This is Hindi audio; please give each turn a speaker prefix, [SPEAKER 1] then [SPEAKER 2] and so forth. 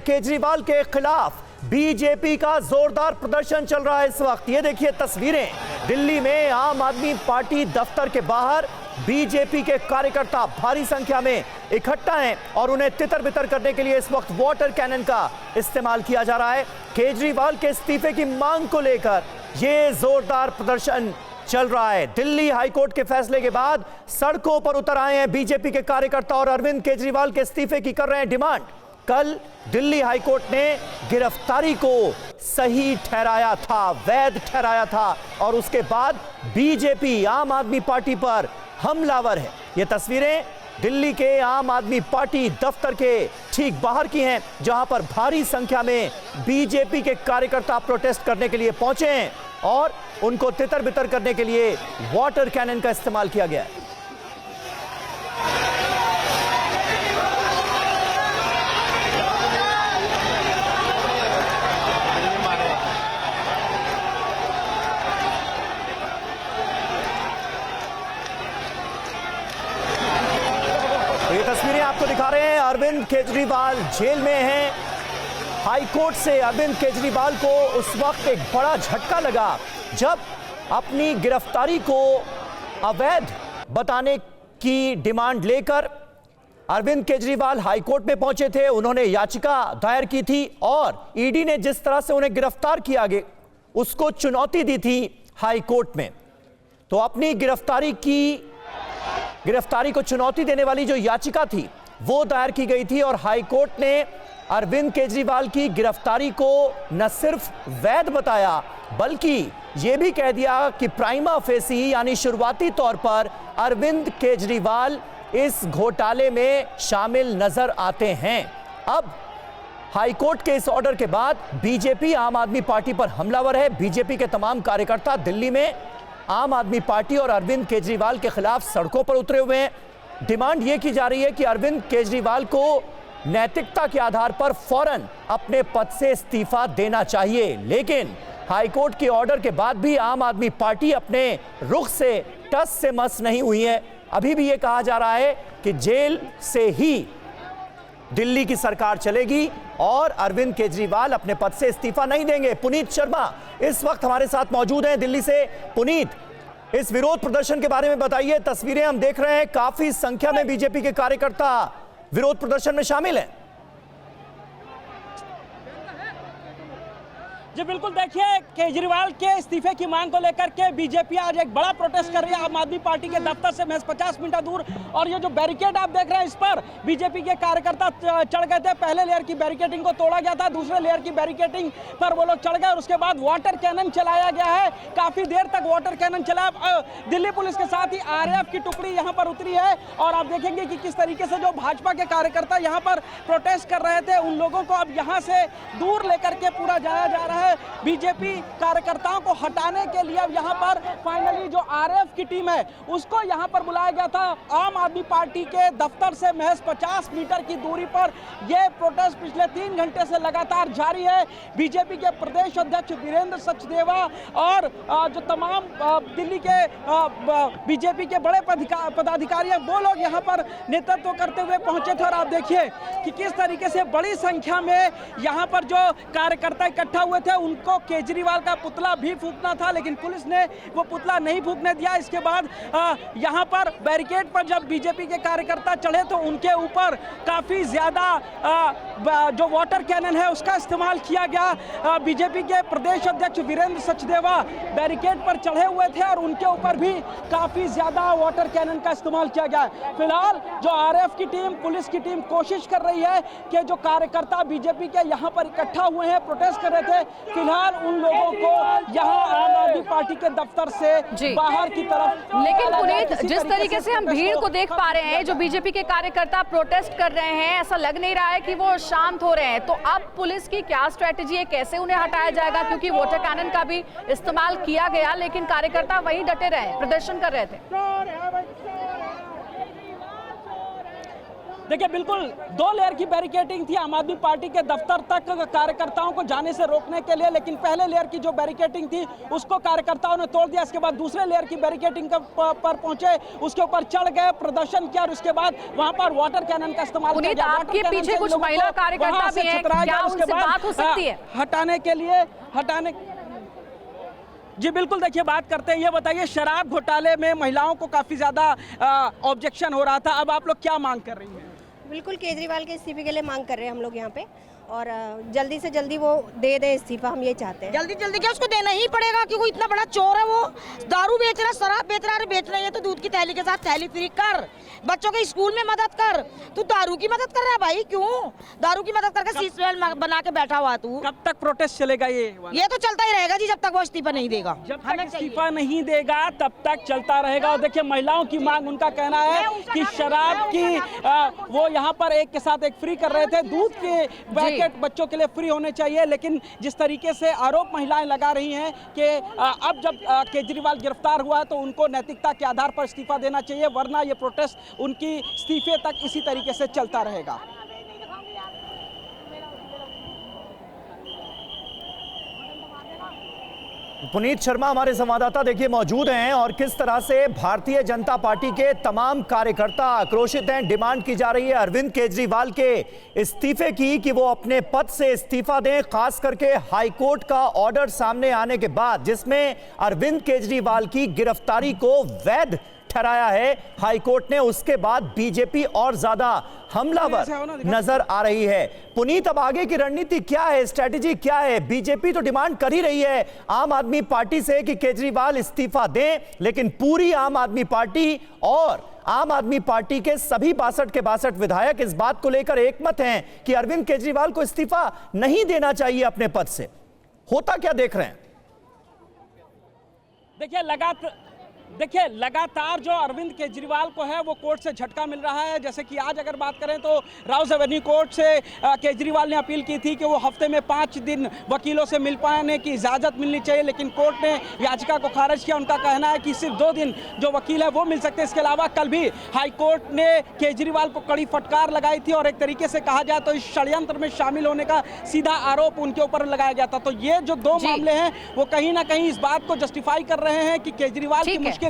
[SPEAKER 1] केजरीवाल के खिलाफ बीजेपी का जोरदार प्रदर्शन चल रहा है इस वक्त। ये देखिए तस्वीरें, दिल्ली में आम आदमी पार्टी दफ्तर के बाहर बीजेपी के कार्यकर्ता भारी संख्या में इकट्ठा हैं और उन्हें तितर बितर करने के लिए इस वक्त वाटर कैनन का इस्तेमाल किया जा रहा है। केजरीवाल के इस्तीफे की मांग को लेकर यह जोरदार प्रदर्शन चल रहा है। दिल्ली हाईकोर्ट के फैसले के बाद सड़कों पर उतर आए हैं बीजेपी के कार्यकर्ता और अरविंद केजरीवाल के इस्तीफे की कर रहे हैं डिमांड। कल दिल्ली हाईकोर्ट ने गिरफ्तारी को सही ठहराया था, वैध ठहराया था और उसके बाद बीजेपी आम आदमी पार्टी पर हमलावर है। ये तस्वीरें दिल्ली के आम आदमी पार्टी दफ्तर के ठीक बाहर की हैं, जहां पर भारी संख्या में बीजेपी के कार्यकर्ता प्रोटेस्ट करने के लिए पहुंचे हैं और उनको तितर बितर करने के लिए वाटर कैनन का इस्तेमाल किया गया है। ये तस्वीरें आपको दिखा रहे हैं, अरविंद केजरीवाल जेल में हैं। हाईकोर्ट से अरविंद केजरीवाल को उस वक्त एक बड़ा झटका लगा जब अपनी गिरफ्तारी को अवैध बताने की डिमांड लेकर अरविंद केजरीवाल हाईकोर्ट में पहुंचे थे। उन्होंने याचिका दायर की थी और ईडी ने जिस तरह से उन्हें गिरफ्तार किया गया उसको चुनौती दी थी हाईकोर्ट में। तो अपनी गिरफ्तारी को चुनौती देने वाली जो याचिका थी वो दायर की गई थी और हाईकोर्ट ने अरविंद केजरीवाल की गिरफ्तारी को न सिर्फ वैध बताया बल्कि यह भी कह दिया कि प्राइमा फेसी यानी शुरुआती तौर पर अरविंद केजरीवाल इस घोटाले में शामिल नजर आते हैं। अब हाईकोर्ट के इस ऑर्डर के बाद बीजेपी आम आदमी पार्टी पर हमलावर है। बीजेपी के तमाम कार्यकर्ता दिल्ली में आम आदमी पार्टी और अरविंद केजरीवाल के खिलाफ सड़कों पर उतरे हुए हैं। डिमांड यह की जा रही है कि अरविंद केजरीवाल को नैतिकता के आधार पर फौरन अपने पद से इस्तीफा देना चाहिए, लेकिन हाईकोर्ट के ऑर्डर के बाद भी आम आदमी पार्टी अपने रुख से टस से मस नहीं हुई है। अभी भी यह कहा जा रहा है कि जेल से ही दिल्ली की सरकार चलेगी और अरविंद केजरीवाल अपने पद से इस्तीफा नहीं देंगे। पुनीत शर्मा इस वक्त हमारे साथ मौजूद हैं दिल्ली से। पुनीत, इस विरोध प्रदर्शन के बारे में बताइए। तस्वीरें हम देख रहे हैं, काफी संख्या में बीजेपी के कार्यकर्ता विरोध प्रदर्शन में शामिल हैं।
[SPEAKER 2] जी बिल्कुल, देखिए केजरीवाल के इस्तीफे की मांग को लेकर के बीजेपी आज एक बड़ा प्रोटेस्ट कर रही है आम आदमी पार्टी के दफ्तर से महज 50 मीटर दूर। और ये जो बैरिकेड आप देख रहे हैं इस पर बीजेपी के कार्यकर्ता चढ़ गए थे। पहले लेयर की बैरिकेडिंग को तोड़ा गया था, दूसरे लेयर की बैरिकेडिंग पर वो लोग चढ़ गए और उसके बाद वाटर कैनन चलाया गया है। काफी देर तक वाटर कैनन चला। दिल्ली पुलिस के साथ ही आरएएफ की टुकड़ी यहाँ पर उतरी है और आप देखेंगे कि किस तरीके से जो भाजपा के कार्यकर्ता यहाँ पर प्रोटेस्ट कर रहे थे उन लोगों को अब यहाँ से दूर लेकर के पूरा जाया जा रहा है। बीजेपी कार्यकर्ताओं को हटाने के लिए अब यहाँ पर फाइनली जो आरएएफ की टीम है उसको यहाँ पर बुलाया गया था। आम आदमी पार्टी के दफ्तर से महज 50 मीटर की दूरी पर यह प्रोटेस्ट पिछले 3 घंटे से लगातार जारी है। बीजेपी के प्रदेश अध्यक्ष वीरेंद्र सचदेवा और जो तमाम दिल्ली के बीजेपी के बड़े पदाधिकारी हैं वो लोग यहाँ पर नेतृत्व करते हुए पहुंचे थे। और आप देखिए कि किस तरीके से बड़ी संख्या में यहाँ पर जो कार्यकर्ता इकट्ठा हुए थे उनको केजरीवाल का पुतला भी फूंकना था, लेकिन पुलिस ने वो पुतला नहीं फूंकने दिया। इसके बाद यहाँ पर बैरिकेड पर जब बीजेपी के कार्यकर्ता चढ़े तो उनके ऊपर काफी ज्यादा जो वाटर कैनन है उसका इस्तेमाल किया गया। बीजेपी के प्रदेश अध्यक्ष वीरेंद्र सचदेवा बैरिकेड पर चढ़े हुए थे और उनके ऊपर भी काफी ज्यादा वाटर कैनन का इस्तेमाल किया गया। फिलहाल जो आरएएफ की टीम, पुलिस की टीम कोशिश कर रही है कि जो कार्यकर्ता बीजेपी के यहाँ पर इकट्ठा हुए हैं, प्रोटेस्ट कर रहे थे, फिलहाल उन लोगों को यहाँ आम आदमी पार्टी के दफ्तर से बाहर की तरफ।
[SPEAKER 3] लेकिन पुनीत, जिस तरीके से हम भीड़ को देख पा रहे हैं, जो बीजेपी के कार्यकर्ता प्रोटेस्ट कर रहे हैं, ऐसा लग नहीं रहा है कि वो शांत हो रहे हैं। तो अब पुलिस की क्या स्ट्रेटेजी है, कैसे उन्हें हटाया जाएगा? क्योंकि वाटर कैनन का भी इस्तेमाल किया गया लेकिन कार्यकर्ता वहीं डटे रहे, प्रदर्शन कर रहे थे।
[SPEAKER 2] देखिए बिल्कुल 2 लेयर की बैरिकेडिंग थी आम आदमी पार्टी के दफ्तर तक कार्यकर्ताओं को जाने से रोकने के लिए, लेकिन पहले लेयर की जो बैरिकेडिंग थी उसको कार्यकर्ताओं ने तोड़ दिया। इसके बाद दूसरे लेयर की बैरिकेडिंग पर पहुंचे, उसके ऊपर चढ़ गए, प्रदर्शन किया और उसके बाद वहां पर वाटर कैनन का इस्तेमाल किया गया।
[SPEAKER 3] आपके पीछे कुछ महिला कार्यकर्ता भी हैं, क्या उनसे बात हो सकती है?
[SPEAKER 2] हटाने के लिए जी बिल्कुल, देखिए बात करते हैं। ये बताइए, शराब घोटाले में महिलाओं को काफी ज्यादा ऑब्जेक्शन हो रहा था, अब आप लोग क्या मांग कर रही हैं?
[SPEAKER 4] बिल्कुल केजरीवाल के इस्तीफे के लिए मांग कर रहे हैं हम लोग यहाँ पे, और जल्दी से जल्दी वो दे इस्तीफा, हम ये चाहते हैं।
[SPEAKER 5] जल्दी क्या उसको देना ही पड़ेगा, क्योंकि इतना बड़ा चोर है वो। दारू बेच रहा, शराब बेच रहा, बेच रहा है तो दूध की थैली के साथ थैली फ्री कर, बच्चों के स्कूल में मदद कर। तू दारू की मदद कर रहा है भाई, क्यों दारू की मदद करके सीट बना के बैठा हुआ तू?
[SPEAKER 2] कब तक प्रोटेस्ट चलेगा ये
[SPEAKER 5] तो चलता ही रहेगा जी, जब तक वो इस्तीफा नहीं देगा।
[SPEAKER 2] जब तक इस्तीफा नहीं देगा तब तक चलता रहेगा। और देखिए महिलाओं की मांग, उनका कहना है कि शराब की वो यहाँ पर एक के साथ एक फ्री कर रहे थे, दूध के पैकेट बच्चों के लिए फ्री होने चाहिए, लेकिन जिस तरीके से आरोप महिलाएं लगा रही हैं कि अब जब केजरीवाल गिरफ्तार हुआ है तो उनको नैतिकता के आधार पर इस्तीफा देना चाहिए, वरना ये प्रोटेस्ट उनकी इस्तीफे तक इसी तरीके से चलता रहेगा।
[SPEAKER 1] पुनीत शर्मा हमारे संवाददाता देखिए मौजूद हैं, और किस तरह से भारतीय जनता पार्टी के तमाम कार्यकर्ता आक्रोशित हैं। डिमांड की जा रही है अरविंद केजरीवाल के इस्तीफे की, कि वो अपने पद से इस्तीफा दें, खास करके हाईकोर्ट का ऑर्डर सामने आने के बाद, जिसमें अरविंद केजरीवाल की गिरफ्तारी को वैध ठहराया है हाईकोर्ट ने। उसके बाद बीजेपी और ज्यादा हमलावर नजर आ रही है। पुनीत, अब आगे की रणनीति क्या है, स्ट्रेटेजी क्या है? बीजेपी तो डिमांड कर ही रही है आम आदमी पार्टी से कि केजरीवाल इस्तीफा दें, लेकिन पूरी आम आदमी पार्टी और आम आदमी पार्टी के सभी 62 के 62 विधायक इस बात को लेकर एकमत हैं कि अरविंद केजरीवाल को इस्तीफा नहीं देना चाहिए अपने पद से। होता क्या देख रहे हैं?
[SPEAKER 2] देखिए लगातार जो अरविंद केजरीवाल को है वो कोर्ट से झटका मिल रहा है। जैसे कि आज अगर बात करें तो राउस एवेन्यू कोर्ट से केजरीवाल ने अपील की थी कि वो हफ्ते में 5 दिन वकीलों से मिल पाने की इजाज़त मिलनी चाहिए, लेकिन कोर्ट ने याचिका को खारिज किया। उनका कहना है कि सिर्फ 2 दिन जो वकील है वो मिल सकते हैं। इसके अलावा कल भी हाईकोर्ट ने केजरीवाल को कड़ी फटकार लगाई थी और एक तरीके से कहा जाए तो इस षड्यंत्र में शामिल होने का सीधा आरोप उनके ऊपर लगाया गया था। तो ये जो 2 मामले हैं वो कहीं ना कहीं इस बात को जस्टिफाई कर रहे हैं कि केजरीवाल की मुश्किल